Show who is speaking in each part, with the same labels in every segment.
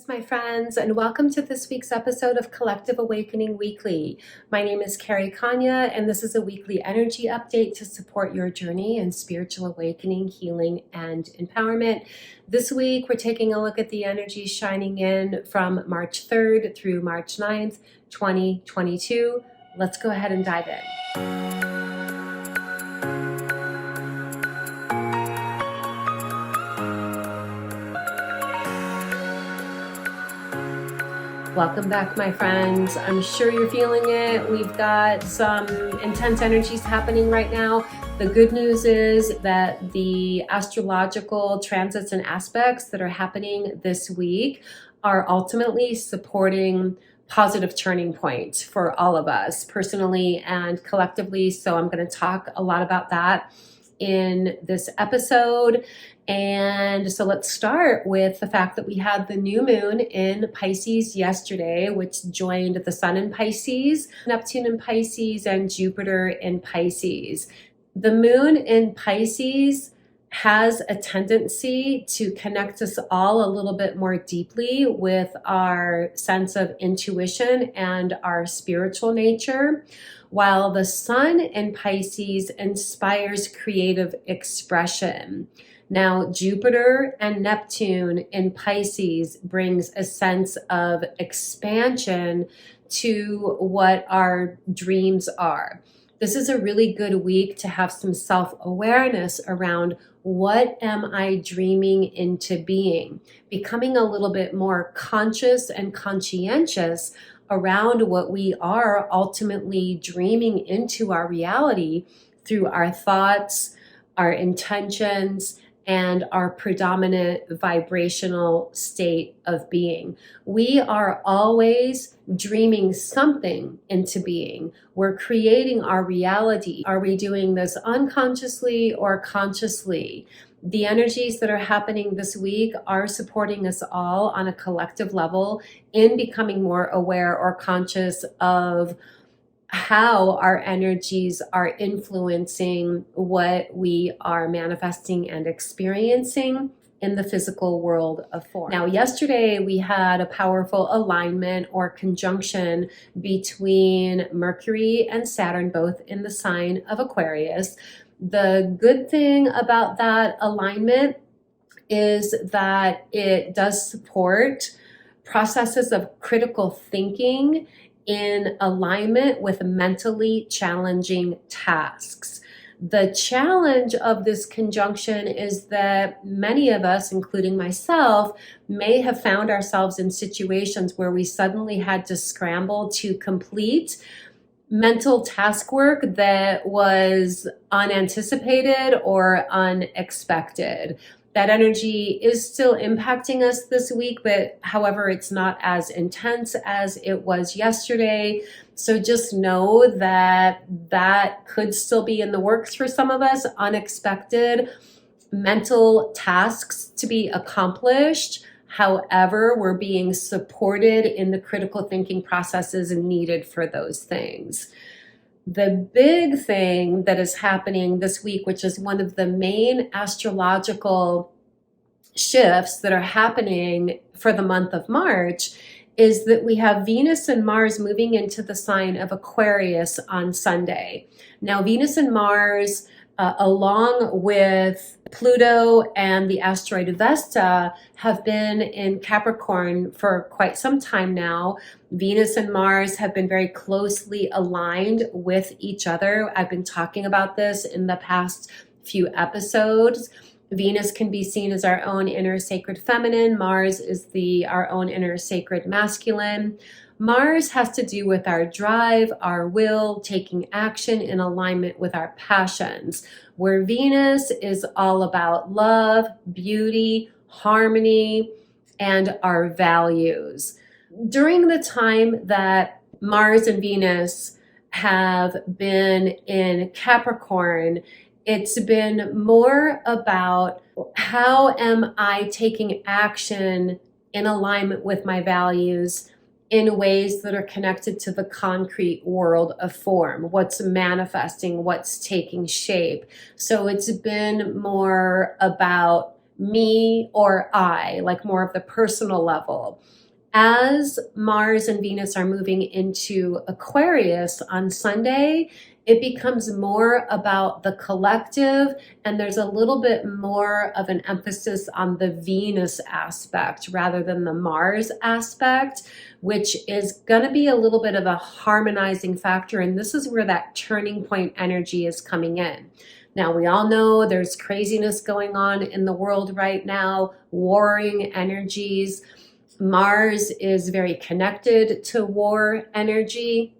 Speaker 1: My friends, and welcome to this week's episode of Collective Awakening Weekly. My name is Carrie, Konyha, and this is a weekly energy update to support your journey in spiritual awakening, healing, and empowerment. This week, we're taking a look at the energies shining in from March 3rd through March 9th, 2022. Let's go ahead and dive in. Welcome back, my friends. I'm sure you're feeling it. We've got some intense energies happening right now. The good news is that the astrological transits and aspects that are happening this week are ultimately supporting positive turning points for all of us personally and collectively. So I'm going to talk a lot about that in this episode. And so let's start with the fact that we had the new moon in Pisces yesterday, which joined the sun in Pisces, Neptune in Pisces, and Jupiter in Pisces. The moon in Pisces has a tendency to connect us all a little bit more deeply with our sense of intuition and our spiritual nature, while the sun in Pisces inspires creative expression. Now, Jupiter and Neptune in Pisces brings a sense of expansion to what our dreams are. This is a really good week to have some self-awareness around what am I dreaming into being, becoming a little bit more conscious and conscientious around what we are ultimately dreaming into our reality through our thoughts, our intentions, and our predominant vibrational state of being. We are always dreaming something into being. We're creating our reality. Are we doing this unconsciously or consciously? The energies that are happening this week are supporting us all on a collective level in becoming more aware or conscious of how our energies are influencing what we are manifesting and experiencing in the physical world of form. Now, yesterday we had a powerful alignment or conjunction between Mercury and Saturn, both in the sign of Aquarius. The good thing about that alignment is that it does support processes of critical thinking in alignment with mentally challenging tasks. The challenge of this conjunction is that many of us, including myself, may have found ourselves in situations where we suddenly had to scramble to complete mental task work that was unanticipated or unexpected. That energy is still impacting us this week, but however, it's not as intense as it was yesterday. So just know that that could still be in the works for some of us, unexpected mental tasks to be accomplished. However, we're being supported in the critical thinking processes needed for those things. The big thing that is happening this week, which is one of the main astrological shifts that are happening for the month of March, is that we have Venus and Mars moving into the sign of Aquarius on Sunday. Now, Venus and Mars, along with Pluto and the asteroid Vesta, have been in Capricorn for quite some time now. Venus and Mars have been very closely aligned with each other. I've been talking about this in the past few episodes. Venus can be seen as our own inner sacred feminine. Mars is our own inner sacred masculine. Mars has to do with our drive, our will, taking action in alignment with our passions, where Venus is all about love, beauty, harmony, and our values. During the time that Mars and Venus have been in Capricorn, it's been more about how am I taking action in alignment with my values in ways that are connected to the concrete world of form, what's manifesting, what's taking shape. So it's been more about me or I, like more of the personal level. As Mars and Venus are moving into Aquarius on Sunday, it becomes more about the collective, and there's a little bit more of an emphasis on the Venus aspect rather than the Mars aspect, which is going to be a little bit of a harmonizing factor. And this is where that turning point energy is coming in. Now, we all know there's craziness going on in the world right now, warring energies. Mars is very connected to war energy,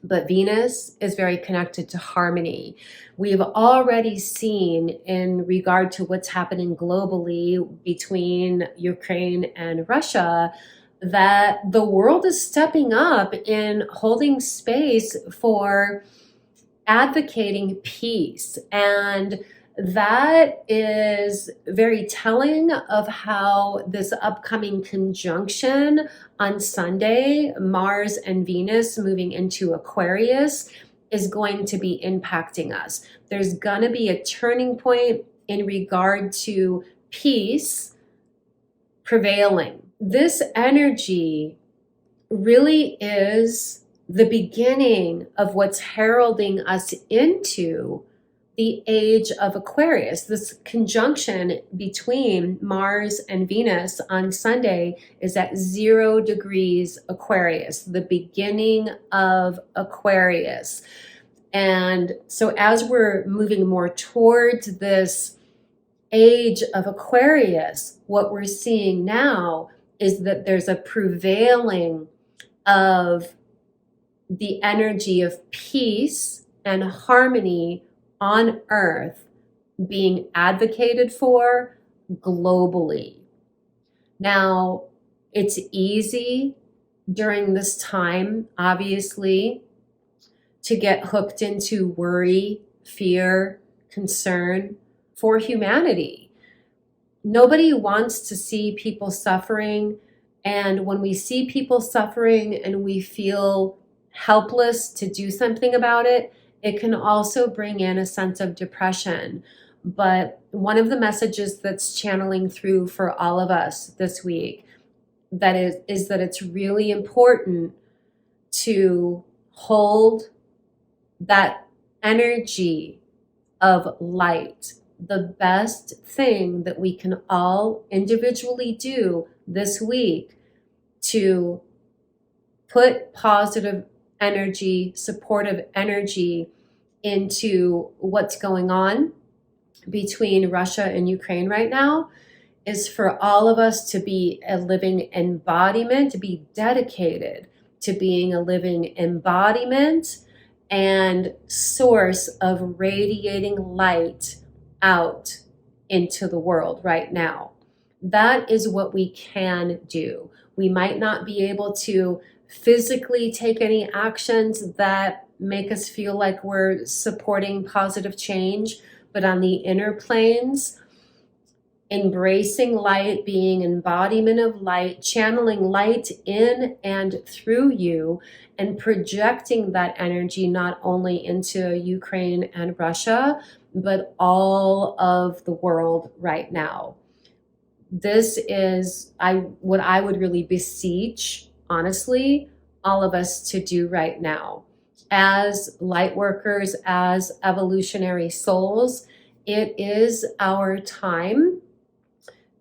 Speaker 1: but Venus is very connected to harmony. We've already seen, in regard to what's happening globally between Ukraine and Russia, that the world is stepping up in holding space for advocating peace. And that is very telling of how this upcoming conjunction on Sunday, Mars and Venus moving into Aquarius, is going to be impacting us. There's going to be a turning point in regard to peace prevailing. This energy really is the beginning of what's heralding us into the age of Aquarius. This conjunction between Mars and Venus on Sunday is at 0 degrees Aquarius, the beginning of Aquarius. And so as we're moving more towards this age of Aquarius, what we're seeing now is that there's a prevailing of the energy of peace and harmony on Earth being advocated for globally. Now, it's easy during this time, obviously, to get hooked into worry, fear, concern for humanity. Nobody wants to see people suffering. And when we see people suffering and we feel helpless to do something about it, it can also bring in a sense of depression. But one of the messages that's channeling through for all of us this week that is that it's really important to hold that energy of light. The best thing that we can all individually do this week to put positive energy, supportive energy into what's going on between Russia and Ukraine right now is for all of us to be a living embodiment, to be dedicated to being a living embodiment and source of radiating light out into the world right now. That is what we can do. We might not be able to physically take any actions that make us feel like we're supporting positive change, but on the inner planes, embracing light, being embodiment of light, channeling light in and through you, and projecting that energy not only into Ukraine and Russia, but all of the world right now. This is what I would really beseech, honestly, all of us to do right now. As light workers, as evolutionary souls, it is our time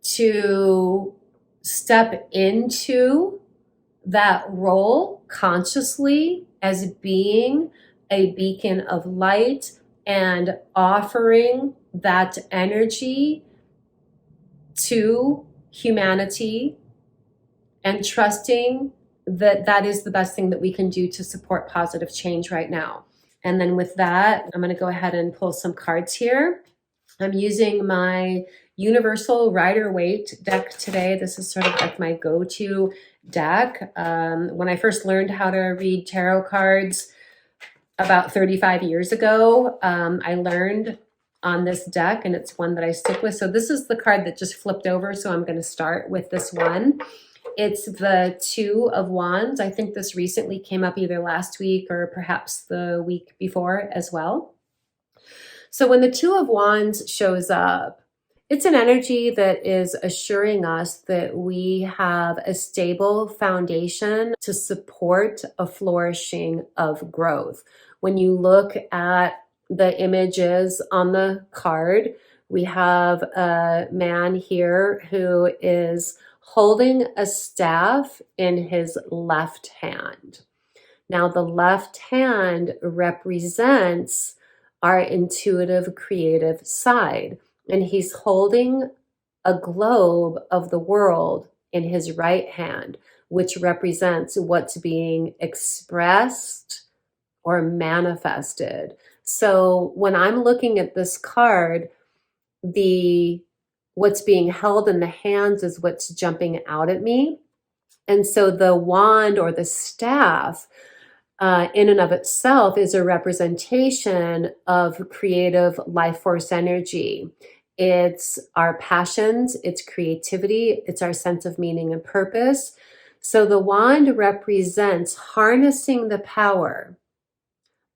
Speaker 1: to step into that role consciously as being a beacon of light and offering that energy to humanity and trusting that that is the best thing that we can do to support positive change right now. And then with that, I'm going to go ahead and pull some cards here. I'm using my Universal Rider-Waite deck today. This is sort of like my go-to deck. When I first learned how to read tarot cards about 35 years ago, I learned on this deck, and it's one that I stick with. So this is the card that just flipped over, so I'm going to start with this one. It's the Two of Wands. I think this recently came up either last week or perhaps the week before as well. So when the Two of Wands shows up, It's an energy that is assuring us that we have a stable foundation to support a flourishing of growth. When you look at the images on the card, we have a man here who is holding a staff in his left hand. Now, the left hand represents our intuitive, creative side, and he's holding a globe of the world in his right hand, which represents what's being expressed or manifested. So when I'm looking at this card, what's being held in the hands is what's jumping out at me. And so the wand or the staff in and of itself is a representation of creative life force energy. It's our passions, it's creativity, it's our sense of meaning and purpose. So the wand represents harnessing the power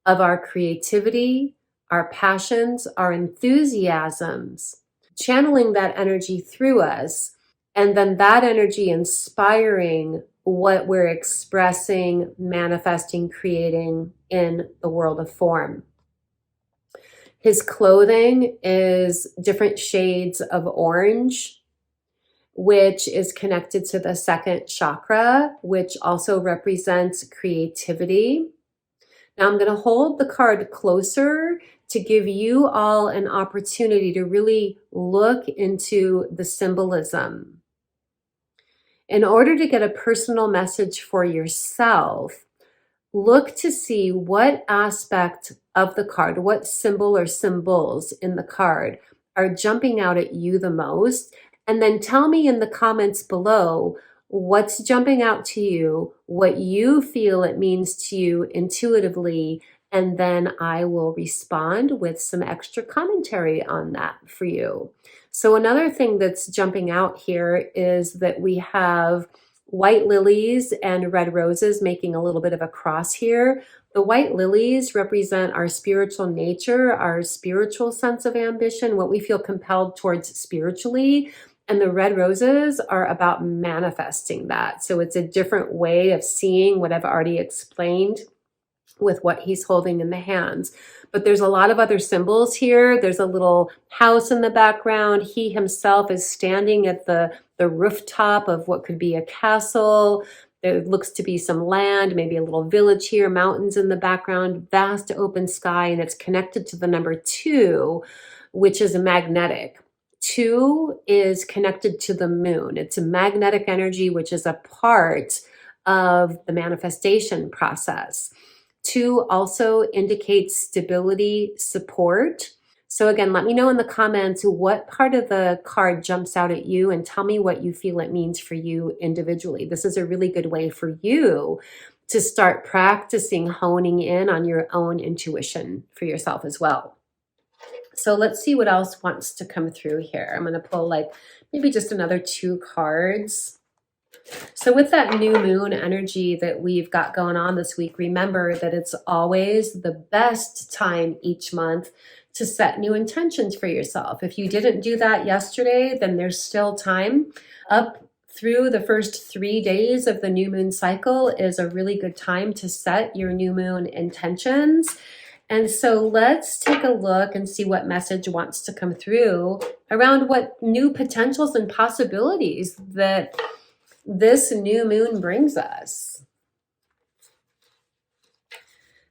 Speaker 1: of our creativity, our passions, our enthusiasms, channeling that energy through us, and then that energy inspiring what we're expressing, manifesting, creating in the world of form. His clothing is different shades of orange, which is connected to the second chakra, which also represents creativity. Now I'm going to hold the card closer to give you all an opportunity to really look into the symbolism. In order to get a personal message for yourself, look to see what aspect of the card, what symbol or symbols in the card are jumping out at you the most. And then tell me in the comments below what's jumping out to you, what you feel it means to you intuitively, and then I will respond with some extra commentary on that for you. So another thing that's jumping out here is that we have white lilies and red roses making a little bit of a cross here. The white lilies represent our spiritual nature, our spiritual sense of ambition, what we feel compelled towards spiritually. And the red roses are about manifesting that. So it's a different way of seeing what I've already explained with what he's holding in the hands. But there's a lot of other symbols here. There's a little house in the background. He himself is standing at the rooftop of what could be a castle. There looks to be some land, maybe a little village here, mountains in the background, vast open sky, and it's connected to the number 2, which is magnetic. 2 is connected to the moon. It's a magnetic energy, which is a part of the manifestation process. 2 also indicates stability, support. So again, let me know in the comments what part of the card jumps out at you and tell me what you feel it means for you individually. This is a really good way for you to start practicing honing in on your own intuition for yourself as well. So let's see what else wants to come through here. I'm going to pull like maybe just another 2 cards. So with that new moon energy that we've got going on this week, remember that it's always the best time each month to set new intentions for yourself. If you didn't do that yesterday, then there's still time. Up through the first 3 days of the new moon cycle is a really good time to set your new moon intentions. And so let's take a look and see what message wants to come through around what new potentials and possibilities that this new moon brings us.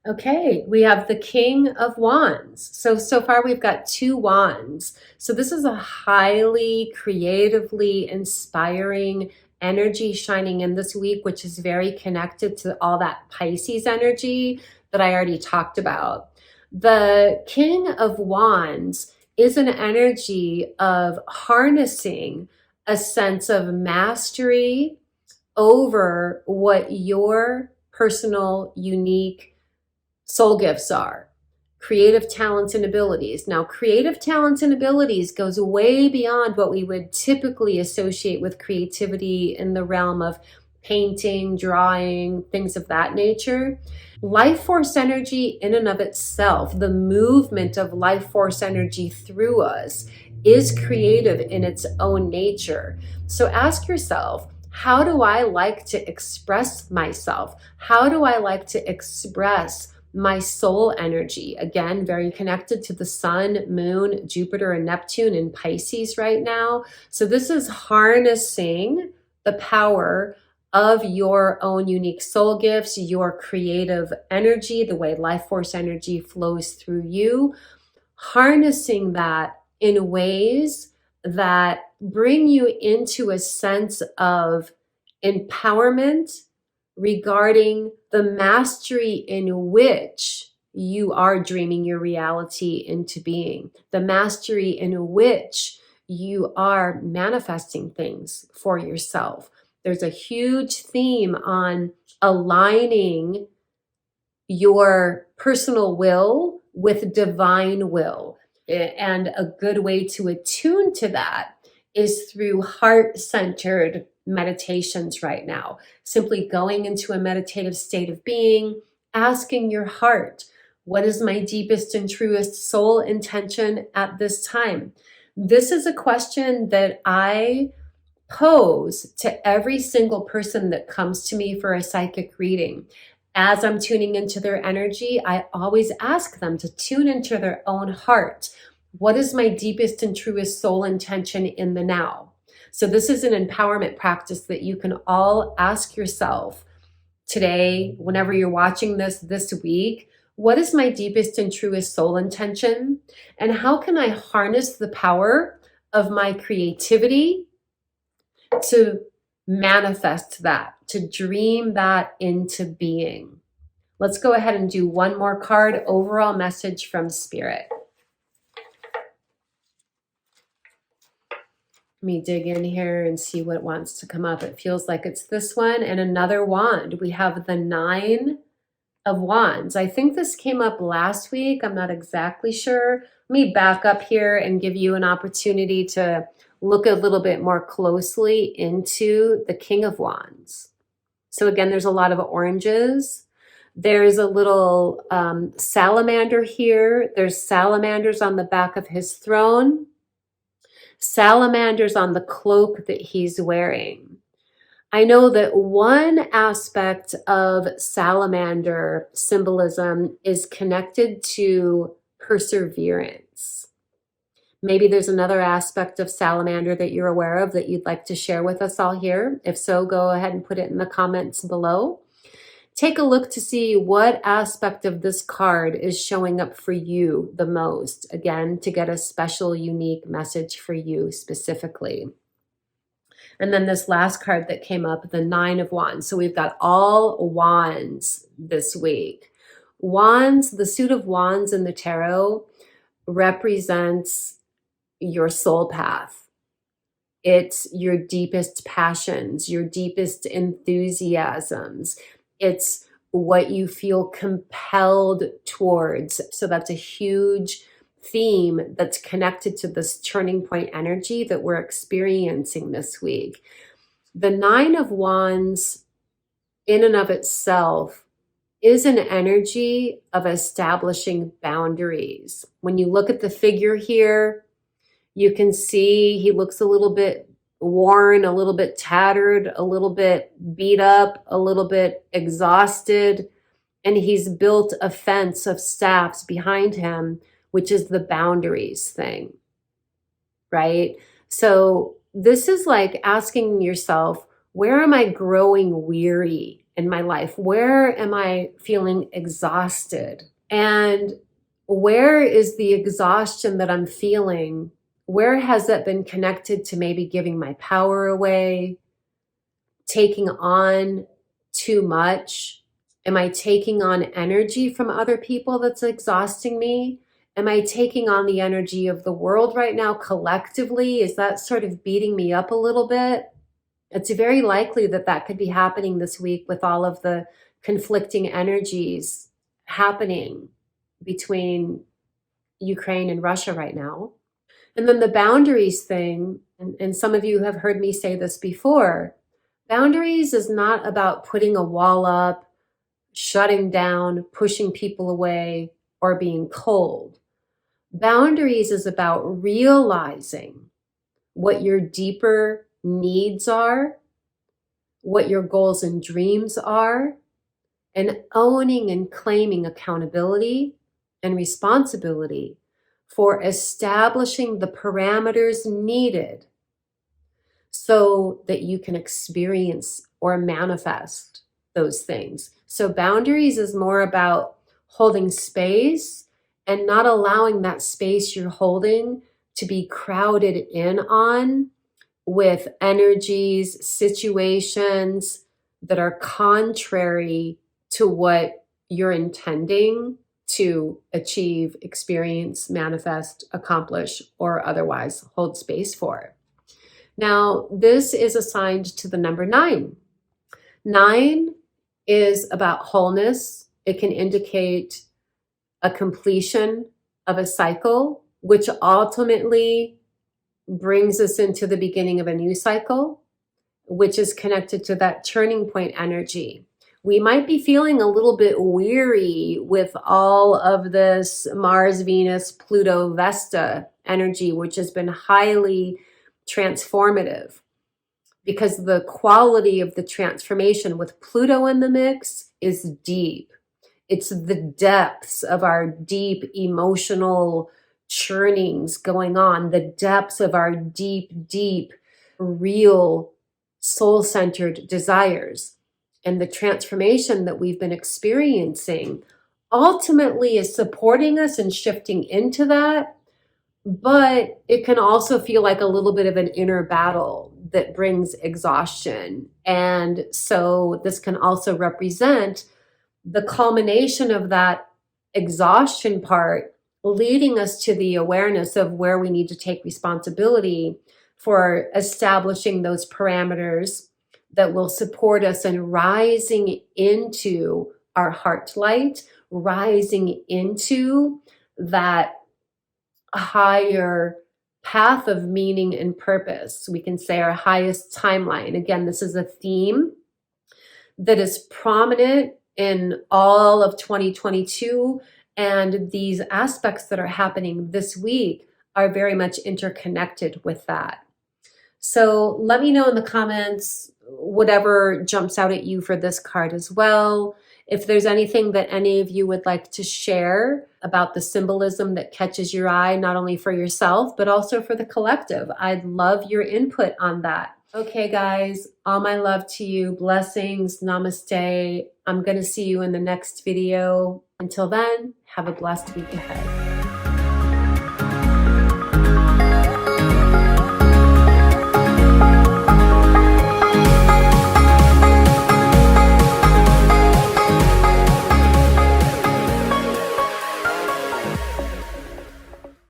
Speaker 1: Okay, we have the King of Wands. So far we've got 2 wands. So this is a highly creatively inspiring energy shining in this week, which is very connected to all that Pisces energy that I already talked about. The King of Wands is an energy of harnessing a sense of mastery over what your personal, unique soul gifts are. Creative talents and abilities. Now, creative talents and abilities goes way beyond what we would typically associate with creativity in the realm of painting, drawing, things of that nature. Life force energy in and of itself, the movement of life force energy through us, is creative in its own nature. So ask yourself, how do I like to express myself? How do I like to express my soul energy? Again, very connected to the sun, moon, Jupiter, and Neptune in Pisces right now. So this is harnessing the power of your own unique soul gifts, your creative energy, the way life force energy flows through you, harnessing that in ways that bring you into a sense of empowerment regarding the mastery in which you are dreaming your reality into being, the mastery in which you are manifesting things for yourself. There's a huge theme on aligning your personal will with divine will. And a good way to attune to that is through heart-centered meditations right now. Simply going into a meditative state of being, asking your heart, what is my deepest and truest soul intention at this time? This is a question that I pose to every single person that comes to me for a psychic reading. As I'm tuning into their energy, I always ask them to tune into their own heart. What is my deepest and truest soul intention in the now? So this is an empowerment practice that you can all ask yourself today, whenever you're watching this week. What is my deepest and truest soul intention? And how can I harness the power of my creativity to manifest that, to dream that into being? Let's go ahead and do one more card, overall message from Spirit. Let me dig in here and see what wants to come up. It feels like it's this one and another wand. We have the 9 of Wands. I think this came up last week. I'm not exactly sure. Let me back up here and give you an opportunity to look a little bit more closely into the King of Wands. So again, there's a lot of oranges. There's a little salamander here. There's salamanders on the back of his throne. Salamanders on the cloak that he's wearing. I know that one aspect of salamander symbolism is connected to perseverance. Maybe there's another aspect of salamander that you're aware of that you'd like to share with us all here. If so, go ahead and put it in the comments below. Take a look to see what aspect of this card is showing up for you the most, again, to get a special, unique message for you specifically. And then this last card that came up, the 9 of Wands. So we've got all wands this week. Wands, the suit of wands in the tarot represents your soul path. It's your deepest passions, your deepest enthusiasms. It's what you feel compelled towards. So that's a huge theme that's connected to this turning point energy that we're experiencing this week. The 9 of Wands in and of itself is an energy of establishing boundaries. When you look at the figure here, you can see he looks a little bit worn, a little bit tattered, a little bit beat up, a little bit exhausted, and he's built a fence of staffs behind him, which is the boundaries thing, right? So this is like asking yourself, where am I growing weary in my life? Where am I feeling exhausted? And where is the exhaustion that I'm feeling? Where has that been connected to maybe giving my power away, taking on too much? Am I taking on energy from other people that's exhausting me? Am I taking on the energy of the world right now collectively? Is that sort of beating me up a little bit? It's very likely that that could be happening this week with all of the conflicting energies happening between Ukraine and Russia right now. And then the boundaries thing, and some of you have heard me say this before, Boundaries is not about putting a wall up, shutting down, pushing people away, or being cold. Boundaries is about realizing what your deeper needs are, what your goals and dreams are, and owning and claiming accountability and responsibility for establishing the parameters needed so that you can experience or manifest those things. So boundaries is more about holding space and not allowing that space you're holding to be crowded in on with energies, situations that are contrary to what you're intending to achieve, experience, manifest, accomplish, or otherwise hold space for. Now, this is assigned to the number 9. 9 is about wholeness. It can indicate a completion of a cycle, which ultimately brings us into the beginning of a new cycle, which is connected to that turning point energy. We might be feeling a little bit weary with all of this Mars, Venus, Pluto, Vesta energy, which has been highly transformative, because the quality of the transformation with Pluto in the mix is deep. It's the depths of our deep emotional churnings going on, the depths of our deep, deep, real soul-centered desires. And the transformation that we've been experiencing ultimately is supporting us and shifting into that. But it can also feel like a little bit of an inner battle that brings exhaustion. And so this can also represent the culmination of that exhaustion part, leading us to the awareness of where we need to take responsibility for establishing those parameters that will support us in rising into our heart light, rising into that higher path of meaning and purpose. We can say our highest timeline. Again, this is a theme that is prominent in all of 2022, and these aspects that are happening this week are very much interconnected with that. So let me know in the comments whatever jumps out at you for this card as well. If there's anything that any of you would like to share about the symbolism that catches your eye, not only for yourself, but also for the collective, I'd love your input on that. Okay, guys, all my love to you. Blessings. Namaste. I'm going to see you in the next video. Until then, have a blessed week ahead.